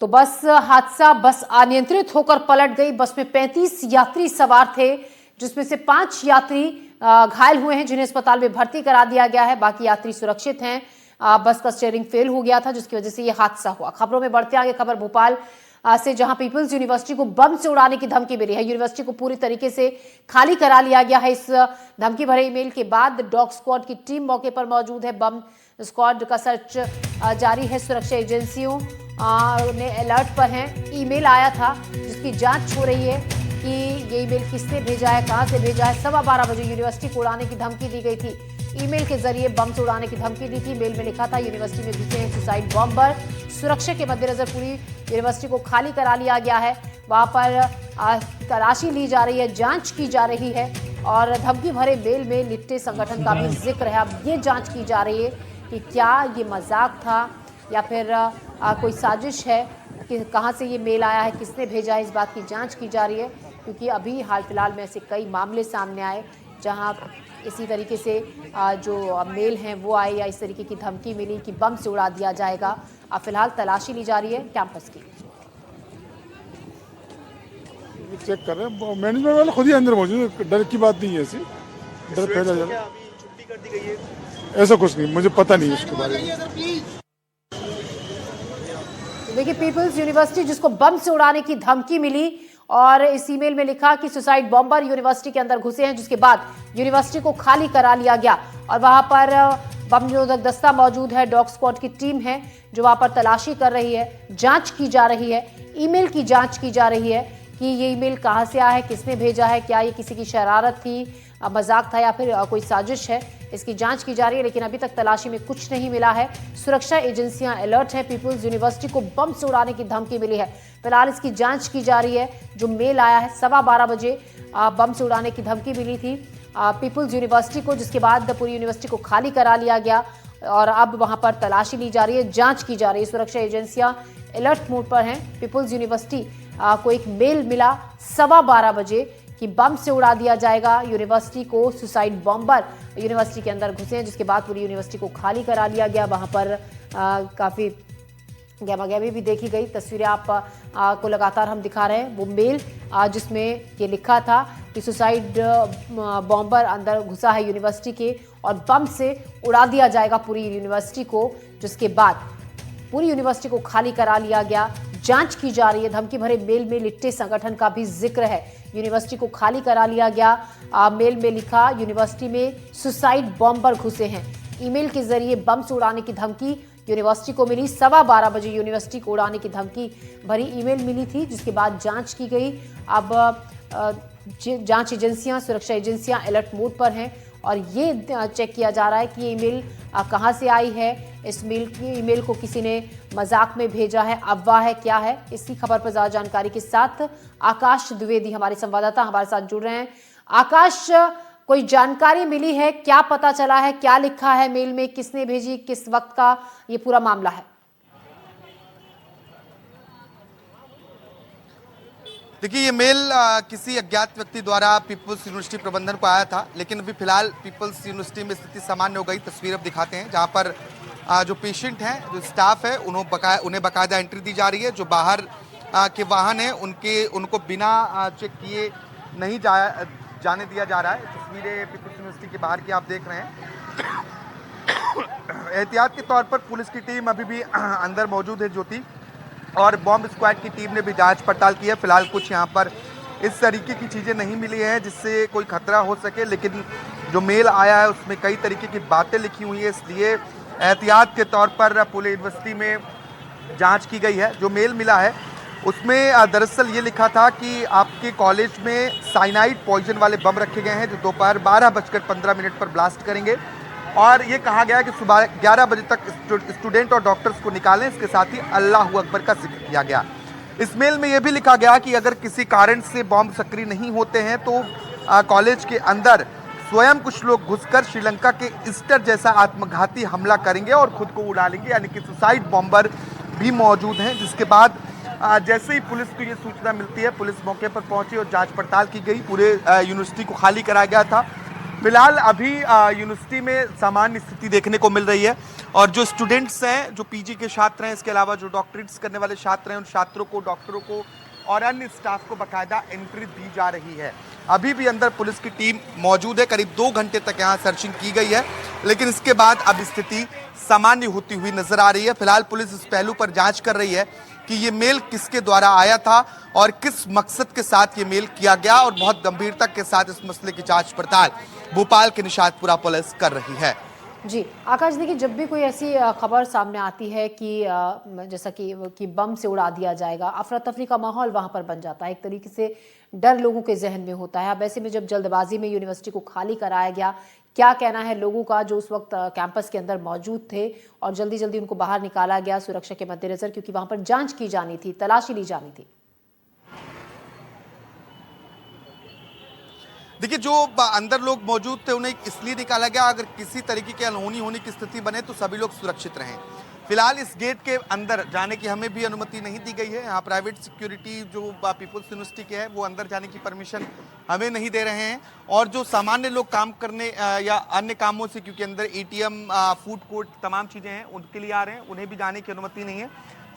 तो बस हादसा, बस अनियंत्रित होकर पलट गई। बस में 35 यात्री सवार थे, जिसमें से 5 यात्री घायल हुए हैं, जिन्हें अस्पताल में भर्ती करा दिया गया है। बाकी यात्री सुरक्षित हैं। बस का स्टीयरिंग फेल हो गया था, जिसकी वजह से यह हादसा हुआ। खबरों में बढ़ते आगे खबर भोपाल से, जहां पीपल्स यूनिवर्सिटी को बम से उड़ाने की धमकी मिली है। यूनिवर्सिटी को पूरी तरीके से खाली करा लिया गया है। इस धमकी भरे ईमेल के बाद डॉग स्क्वाड की टीम मौके पर मौजूद है। बम स्क्वाड का सर्च जारी है। सुरक्षा एजेंसियों ने अलर्ट पर हैं। ईमेल आया था, जिसकी जांच हो रही है कि ये ईमेल किसने भेजा है, कहां से भेजा है। 12:15 बजे यूनिवर्सिटी को उड़ाने की धमकी दी गई थी। ईमेल के जरिए बम से उड़ाने की धमकी दी थी। मेल में लिखा था, यूनिवर्सिटी में घुसे हैं सुसाइड बॉम्बर। सुरक्षा के मद्देनजर पूरी यूनिवर्सिटी को खाली करा लिया गया है। वहां पर तलाशी ली जा रही है, जांच की जा रही है और धमकी भरे मेल में लिट्टे संगठन का भी जिक्र है। अब ये जांच की जा रही है कि क्या ये मजाक था या फिर कोई साजिश है, कि कहां से ये मेल आया है, किसने भेजा है। इस बात की जांच की जा रही है, क्योंकि अभी हाल फिलहाल में ऐसे कई मामले सामने आए जहां इसी तरीके से जो मेल हैं वो आए या इस तरीके की धमकी मिली कि बम से उड़ा दिया जाएगा। अब फिलहाल तलाशी ली जा रही है कैंपस की। चेक कर रहे हैं, मैनेजमेंट वाले खुद ही अंदर मौजूद है। डर की बात नहीं है, ऐसी डर फैला जा रहा है। छुट्टी कर दी गई है, ऐसा कुछ नहीं, मुझे पता नहीं है उसके बारे में। देखिए, पीपल्स यूनिवर्सिटी जिसको बम से उड़ाने की धमकी मिली और इस ईमेल में लिखा कि सुसाइड बॉम्बर यूनिवर्सिटी के अंदर घुसे हैं, जिसके बाद यूनिवर्सिटी को खाली करा लिया गया और वहां पर बम निरोधक दस्ता मौजूद है। डॉग स्क्वाड की टीम है जो वहां पर तलाशी कर रही है, जांच की जा रही है। ईमेल की जांच की जा रही है कि ये ईमेल कहां से आया है, किसने भेजा है, क्या ये किसी की शरारत थी, मजाक था या फिर कोई साजिश है। इसकी जांच की जा रही है, लेकिन अभी तक तलाशी में कुछ नहीं मिला है। सुरक्षा एजेंसियां अलर्ट हैं। पीपल्स यूनिवर्सिटी को बम से उड़ाने की धमकी मिली है। फिलहाल इसकी जांच की जा रही है। जो मेल आया है 12:15 बजे बम से उड़ाने की धमकी मिली थी पीपल्स यूनिवर्सिटी को, जिसके बाद पूरी यूनिवर्सिटी को खाली करा लिया गया और अब वहां पर तलाशी ली जा रही है, जांच की जा रही है। सुरक्षा एजेंसियां अलर्ट मोड पर हैं। पीपल्स यूनिवर्सिटी को एक मेल मिला 12:15 बजे कि बम से उड़ा दिया जाएगा यूनिवर्सिटी को। सुसाइड बॉम्बर यूनिवर्सिटी के अंदर घुसे हैं, जिसके बाद पूरी यूनिवर्सिटी को खाली करा लिया गया। वहां पर काफी गहमागहमी भी देखी गई। तस्वीरें आप को लगातार हम दिखा रहे हैं। वो मेल जिसमें ये लिखा था कि सुसाइड बॉम्बर अंदर घुसा है यूनिवर्सिटी के और बम से उड़ा दिया जाएगा पूरी यूनिवर्सिटी को, जिसके बाद पूरी यूनिवर्सिटी को खाली करा लिया गया। जांच की जा रही है। धमकी भरे मेल में लिट्टे संगठन का भी जिक्र है। यूनिवर्सिटी को खाली करा लिया गया। मेल में लिखा, यूनिवर्सिटी में सुसाइड बॉम्बर घुसे हैं। ईमेल के जरिए बम से उड़ाने की धमकी यूनिवर्सिटी को मिली। 12:15 बजे यूनिवर्सिटी को उड़ाने की धमकी भरी ईमेल मिली थी, जिसके बाद जांच की गई। अब जांच एजेंसियां, सुरक्षा एजेंसियां अलर्ट मोड पर हैं और ये चेक किया जा रहा है कि ये ईमेल कहां से आई है। इस ईमेल को किसी ने मजाक में भेजा है, अफवाह है, क्या है। इसी खबर पर ज्यादा जानकारी के साथ आकाश द्विवेदी हमारे संवाददाता हमारे साथ जुड़ रहे हैं। आकाश, कोई जानकारी मिली है, क्या पता चला है, क्या लिखा है मेल में, किसने भेजी, किस वक्त का ये पूरा मामला है? देखिए ये मेल किसी अज्ञात व्यक्ति द्वारा पीपल्स यूनिवर्सिटी प्रबंधन को आया था, लेकिन अभी फिलहाल पीपल्स यूनिवर्सिटी में स्थिति सामान्य हो गई। तस्वीर अब दिखाते हैं, जहां पर जो पेशेंट हैं, जो स्टाफ है, उन्हें बाकायदा एंट्री दी जा रही है। जो बाहर के वाहन हैं उनको बिना चेक किए नहीं जाने दिया जा रहा है। तस्वीरें पीपल्स यूनिवर्सिटी के बाहर की आप देख रहे हैं। एहतियात के तौर पर पुलिस की टीम अभी भी अंदर मौजूद है, ज्योति, और बॉम्ब स्क्वाड की टीम ने भी जांच पड़ताल की है। फिलहाल कुछ यहाँ पर इस तरीके की चीज़ें नहीं मिली हैं जिससे कोई खतरा हो सके, लेकिन जो मेल आया है उसमें कई तरीके की बातें लिखी हुई है, इसलिए एहतियात के तौर पर पूरे यूनिवर्सिटी में जांच की गई है। जो मेल मिला है उसमें दरअसल ये लिखा था कि आपके कॉलेज में साइनाइड पॉइजन वाले बम रखे गए हैं, जो दोपहर 12:15 पर ब्लास्ट करेंगे। और ये कहा गया है कि सुबह 11 बजे तक स्टूडेंट और डॉक्टर्स को निकालें। इसके साथ ही अल्लाह अकबर का जिक्र किया गया। इस मेल में यह भी लिखा गया कि अगर किसी कारण से बॉम्ब सक्रिय नहीं होते हैं तो कॉलेज के अंदर स्वयं कुछ लोग घुसकर श्रीलंका के ईस्टर जैसा आत्मघाती हमला करेंगे और खुद को उड़ा लेंगे, यानी कि सुसाइड बॉम्बर भी मौजूद हैं। जिसके बाद जैसे ही पुलिस को ये सूचना मिलती है, पुलिस मौके पर पहुंची और जांच पड़ताल की गई। पूरे यूनिवर्सिटी को खाली कराया गया था। फिलहाल अभी यूनिवर्सिटी में सामान्य स्थिति देखने को मिल रही है और जो स्टूडेंट्स हैं, जो पीजी के छात्र हैं, इसके अलावा जो डॉक्टरेट्स करने वाले छात्र हैं, उन छात्रों को, डॉक्टरों को और अन्य स्टाफ को बाकायदा एंट्री दी जा रही है। अभी भी अंदर पुलिस की टीम मौजूद है, करीब 2 घंटे तक यहाँ सर्चिंग की गई है, लेकिन इसके बाद अब स्थिति सामान्य होती हुई नजर आ रही है। फिलहाल पुलिस इस पहलू पर जांच कर रही है कि ये मेल किसके द्वारा आया था और किस मकसद के साथ ये मेल किया गया, और बहुत गंभीरता के साथ इस मसले की जांच पड़ताल भोपाल के निशातपुरा पुलिस कर रही है। जी आकाश, देखिए जब भी कोई ऐसी खबर सामने आती है कि जैसा कि बम से उड़ा दिया जाएगा, अफरा तफरी का माहौल वहां पर बन जाता है, एक तरीके से डर लोगों के जहन में होता है। अब ऐसे में जब जल्दबाजी में यूनिवर्सिटी को खाली कराया गया, क्या कहना है लोगों का जो उस वक्त कैंपस के अंदर मौजूद थे और जल्दी जल्दी उनको बाहर निकाला गया सुरक्षा के मद्देनजर, क्योंकि वहां पर जांच की जानी थी, तलाशी ली जानी थी। देखिए, जो अंदर लोग मौजूद थे उन्हें इसलिए निकाला गया, अगर किसी तरीके की अनहोनी होने की स्थिति बने तो सभी लोग सुरक्षित रहें। फिलहाल इस गेट के अंदर जाने की हमें भी अनुमति नहीं दी गई है। यहाँ प्राइवेट सिक्योरिटी जो पीपुल्स यूनिवर्सिटी के है वो अंदर जाने की परमिशन हमें नहीं दे रहे हैं, और जो सामान्य लोग काम करने या अन्य कामों से, क्योंकि अंदर एटीएम, फूड कोर्ट, तमाम चीज़ें हैं, उनके लिए आ रहे हैं, उन्हें भी जाने की अनुमति नहीं है।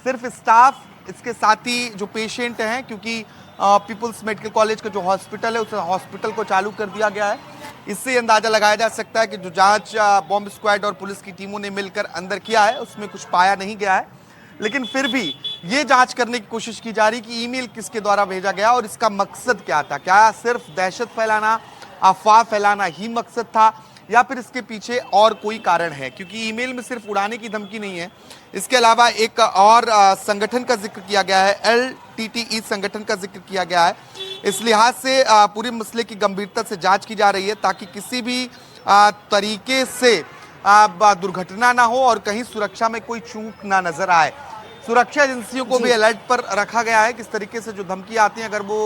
सिर्फ स्टाफ, इसके साथ ही जो पेशेंट हैं, क्योंकि पीपुल्स मेडिकल कॉलेज का जो हॉस्पिटल है उस हॉस्पिटल को चालू कर दिया गया है। इससे अंदाजा लगाया जा सकता है कि जो जांच बॉम्ब स्क्वाड और पुलिस की टीमों ने मिलकर अंदर किया है उसमें कुछ पाया नहीं गया है, लेकिन फिर भी ये जांच करने की कोशिश की जा रही कि ईमेल किसके द्वारा भेजा गया और इसका मकसद क्या था। क्या सिर्फ दहशत फैलाना, अफवाह फैलाना ही मकसद था, या फिर इसके पीछे और कोई कारण है, क्योंकि ईमेल में सिर्फ उड़ाने की धमकी नहीं है, इसके अलावा एक और संगठन का जिक्र किया गया है, LTTE संगठन का जिक्र किया गया है। इस लिहाज से पूरे मसले की गंभीरता से जांच की जा रही है ताकि किसी भी तरीके से दुर्घटना ना हो और कहीं सुरक्षा में कोई चूक ना नजर आए। सुरक्षा एजेंसियों को भी अलर्ट पर रखा गया है, किस तरीके से जो धमकी आती है अगर वो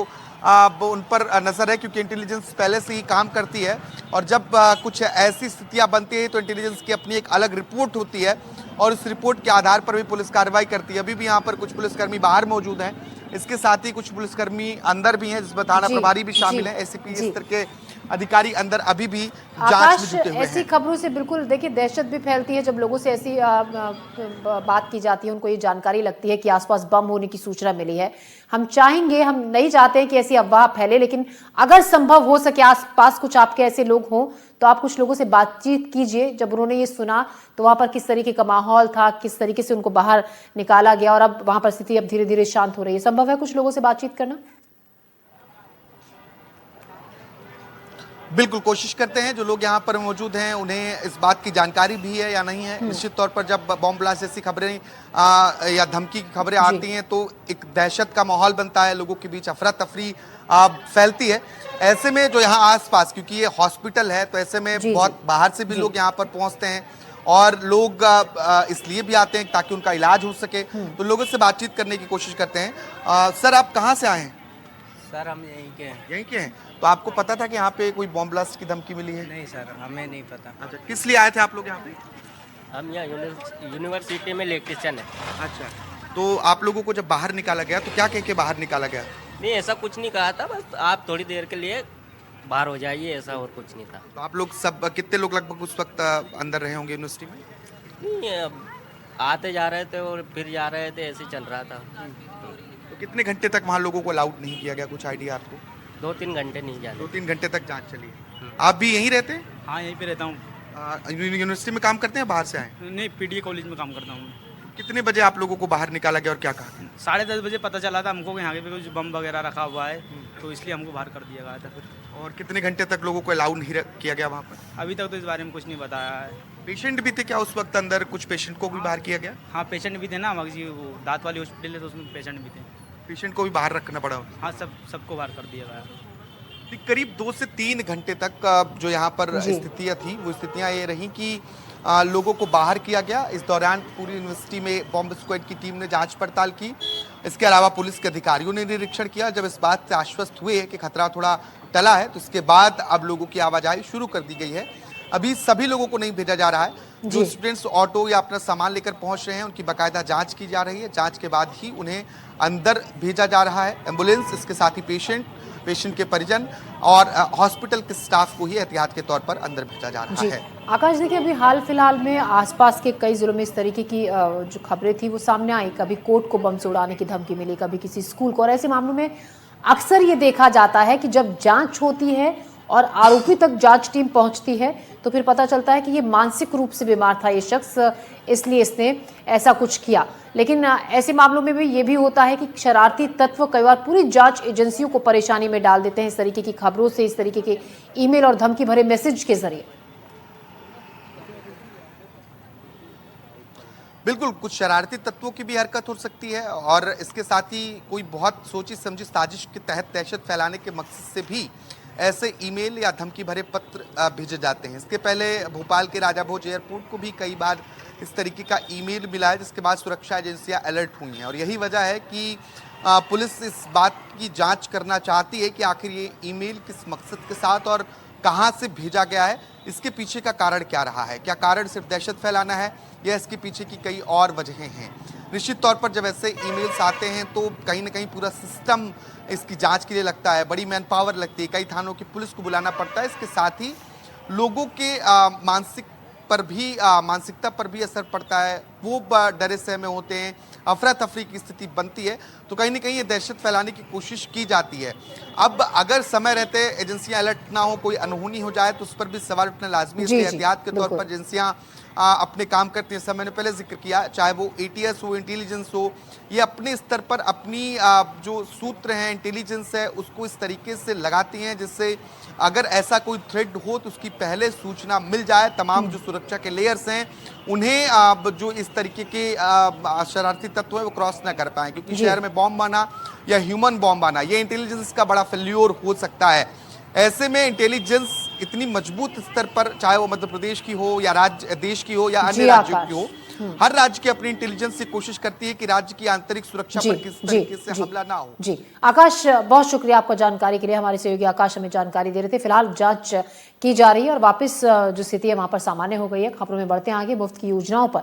उन पर नजर है, क्योंकि इंटेलिजेंस पहले से ही काम करती है और जब कुछ ऐसी स्थितियां बनती है तो इंटेलिजेंस की अपनी एक अलग रिपोर्ट होती है और उस रिपोर्ट के आधार पर भी पुलिस कार्रवाई करती है। अभी भी यहाँ पर कुछ पुलिसकर्मी बाहर मौजूद हैं, इसके साथ ही कुछ पुलिसकर्मी अंदर भी हैं, जिसमें थाना प्रभारी भी शामिल है, एसीपी, इस तरह के अधिकारी अंदर अभी भी जांच में जुटे हुए हैं। ऐसी खबरों से बिल्कुल देखिए दहशत भी फैलती है जब लोगों से ऐसी बात की जाती है, उनको ये जानकारी लगती है कि आसपास बम होने की सूचना मिली है। हम चाहेंगे, हम नहीं चाहते हैं कि ऐसी अफवाह फैले, लेकिन अगर संभव हो सके आसपास कुछ आपके ऐसे लोग हों तो आप कुछ लोगों से बातचीत कीजिए। जब उन्होंने ये सुना तो वहां पर किस तरीके का माहौल था, किस तरीके से उनको बाहर निकाला गया और अब वहां पर स्थिति अब धीरे धीरे शांत हो रही है। संभव है कुछ लोगों से बातचीत करना? बिल्कुल कोशिश करते हैं, जो लोग यहाँ पर मौजूद हैं उन्हें इस बात की जानकारी भी है या नहीं है। निश्चित तौर पर जब बॉम्ब ब्लास्ट जैसी खबरें या धमकी की खबरें आती हैं तो एक दहशत का माहौल बनता है, लोगों के बीच अफरा तफरी फैलती है। ऐसे में जो यहाँ आसपास, क्योंकि ये हॉस्पिटल है तो ऐसे में बहुत बाहर से भी लोग यहाँ पर पहुँचते हैं और लोग इसलिए भी आते हैं ताकि उनका इलाज हो सके, तो लोगों से बातचीत करने की कोशिश करते हैं। सर, आप कहाँ से आए हैं? सर, हम यहीं के हैं। यहीं के हैं? तो आपको पता था कि यहाँ पे कोई बॉम्ब ब्लास्ट की धमकी मिली है? नहीं सर, हमें नहीं पता। अच्छा, किस लिए आए थे आप लोग यहाँ पे? हम यहाँ यूनिवर्सिटी में इलेक्ट्रिशियन है। अच्छा, तो आप लोगों को जब बाहर निकाला गया तो क्या कह के बाहर निकाला गया? नहीं, ऐसा कुछ नहीं कहा था, बस आप थोड़ी देर के लिए बाहर हो जाइए, ऐसा और कुछ नहीं था। तो आप लोग सब कितने लोग लगभग उस वक्त अंदर रहे होंगे यूनिवर्सिटी में? नहीं, आते जा रहे थे और फिर जा रहे थे, ऐसे चल रहा था। तो कितने घंटे तक वहाँ लोगों को अलाउड नहीं किया गया, कुछ आइडिया आपको? 2-3 घंटे नहीं जाने। 2-3 घंटे तक जांच चली है। आप भी यहीं रहते हैं? हाँ, यहीं पे रहता हूँ। यूनिवर्सिटी में काम करते हैं, बाहर से आए? नहीं, पीडीए कॉलेज में काम करता हूँ। कितने बजे आप लोगों को बाहर निकाला गया और क्या कहा? 10:30 बजे पता चला था हमको कि यहाँ पे कुछ बम वगैरह रखा हुआ है, तो इसलिए हमको बाहर कर दिया गया था। फिर और कितने घंटे तक लोगों को अलाउ नहीं किया गया वहाँ पर? अभी तक तो इस बारे में कुछ नहीं बताया है। पेशेंट भी थे क्या उस वक्त अंदर? कुछ पेशेंट को भी बाहर किया गया? हाँ, पेशेंट भी थे ना, मगजी वो दांत वाली हॉस्पिटल है तो उसमें पेशेंट भी थे। पेशेंट को भी बाहर रखना पड़ा? हाँ, सबको बाहर कर दिया गया। करीब 2 से 3 घंटे तक जो यहाँ पर स्थितियाँ थी वो स्थितियाँ ये रही कि लोगों को बाहर किया गया। इस दौरान पूरी यूनिवर्सिटी में बॉम्ब स्क्वाड की टीम ने जांच पड़ताल की, इसके अलावा पुलिस के अधिकारियों ने निरीक्षण किया। जब इस बात से आश्वस्त हुए कि खतरा थोड़ा टला है तो इसके बाद अब लोगों की आवाजाही शुरू कर दी गई है। अभी सभी लोगों को नहीं भेजा जा रहा है। जो जी। स्टूडेंट्स ऑटो या अपना सामान लेकर पहुंच रहे हैं उनकी बाकायदा जांच की जा रही है। जांच के बाद ही उन्हें अंदर भेजा जा रहा है। एम्बुलेंस, इसके साथ ही पेशेंट के परिजन और हॉस्पिटल के स्टाफ को ही एहतियात के तौर पर अंदर भेजा जा रहा जी है। आकाश, देखिए अभी हाल फिलहाल में आसपास के कई जिलों में इस तरीके की जो खबरें थी वो सामने आई। कभी कोर्ट को बम से उड़ाने की धमकी मिली, कभी किसी स्कूल को, और ऐसे मामलों में अक्सर ये देखा जाता है कि जब जांच होती है और आरोपी तक जांच टीम पहुंचती है तो फिर पता चलता है कि ये मानसिक रूप से बीमार था ये शख्स, इसलिए इसने ऐसा कुछ किया। लेकिन ऐसे मामलों में भी ये भी होता है कि शरारती तत्व कई बार पूरी जांच एजेंसियों को परेशानी में डाल देते हैं इस तरीके की खबरों से, इस तरीके के ईमेल और धमकी भरे मैसेज के जरिए। बिल्कुल, कुछ शरारती तत्वों की भी हरकत हो सकती है और इसके साथ ही कोई बहुत सोची समझी साजिश के तहत दहशत फैलाने के मकसद से भी ऐसे ईमेल या धमकी भरे पत्र भेजे जाते हैं। इसके पहले भोपाल के राजा भोज एयरपोर्ट को भी कई बार इस तरीके का ईमेल मिला है, जिसके बाद सुरक्षा एजेंसियां अलर्ट हुई हैं और यही वजह है कि पुलिस इस बात की जांच करना चाहती है कि आखिर ये ईमेल किस मकसद के साथ और कहां से भेजा गया है, इसके पीछे का कारण क्या रहा है। क्या कारण सिर्फ दहशत फैलाना है या इसके पीछे की कई और वजहें हैं। निश्चित तौर पर जब ऐसे ईमेल्स आते हैं तो कहीं ना कहीं पूरा सिस्टम इसकी जांच के लिए लगता है, बड़ी मैन पावर लगती है, कई थानों की पुलिस को बुलाना पड़ता है। इसके साथ ही लोगों के मानसिकता पर भी असर पड़ता है। वो डरे सहमे होते हैं, अफरा तफरी की स्थिति बनती है, तो कहीं ना कहीं ये दहशत फैलाने की कोशिश की जाती है। अब अगर समय रहते एजेंसियां अलर्ट ना हो, कोई अनहोनी हो जाए तो उस पर भी सवाल उठना लाजमी है। इसलिए एहतियात के तौर पर एजेंसियां अपने काम करती हैं। सब मैंने पहले जिक्र किया, चाहे वो एटीएस हो, इंटेलिजेंस हो, ये अपने स्तर पर अपनी जो सूत्र हैं, इंटेलिजेंस है, उसको इस तरीके से लगाती हैं जिससे अगर ऐसा कोई थ्रेट हो तो उसकी पहले सूचना मिल जाए। तमाम जो सुरक्षा के लेयर्स हैं उन्हें जो इस तरीके के शरारती तत्व है वो क्रॉस ना कर पाए, क्योंकि शहर में बॉम्ब आना या ह्यूमन बॉम्ब आना ये इंटेलिजेंस का बड़ा फेल्योर हो सकता है। ऐसे में इंटेलिजेंस इतनी मजबूत स्तर पर, चाहे वो मध्य प्रदेश की हो या राज्य देश की हो या अन्य राज्यों की हो, हर राज्य की अपनी इंटेलिजेंस से कोशिश करती है कि राज्य की आंतरिक सुरक्षा पर किस तरीके से हमला ना हो। जी आकाश, बहुत शुक्रिया आपका जानकारी के लिए। हमारे सहयोगी आकाश हमें जानकारी दे रहे थे। फिलहाल जांच की जा रही है और वापस जो स्थिति है वहां पर सामान्य हो गई है। खबरों में बढ़ते हैं आगे मुफ्त की योजनाओं पर।